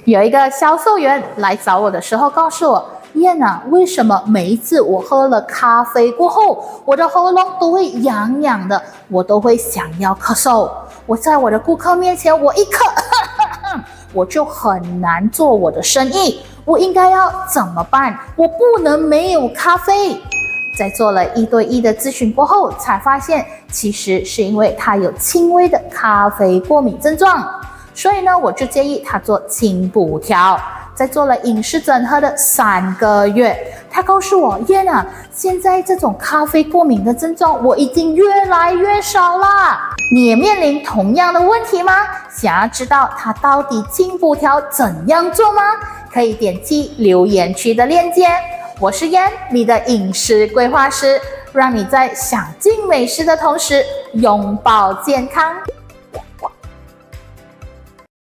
有一个销售员来找我的时候告诉我，燕啊，为什么每一次我喝了咖啡过后，我的喉咙都会痒痒的，我都会想要咳嗽。我在我的顾客面前，我一咳，我就很难做我的生意，我应该要怎么办？我不能没有咖啡。在做了1对1的咨询过后，才发现其实是因为他有轻微的咖啡过敏症状，所以呢，我就建议他做轻补调。在做了饮食整合的3个月，他告诉我，燕啊，现在这种咖啡过敏的症状我已经越来越少啦。你也面临同样的问题吗？想要知道他到底轻补调怎样做吗？可以点击留言区的链接。我是燕，你的饮食规划师，让你在享尽美食的同时拥抱健康。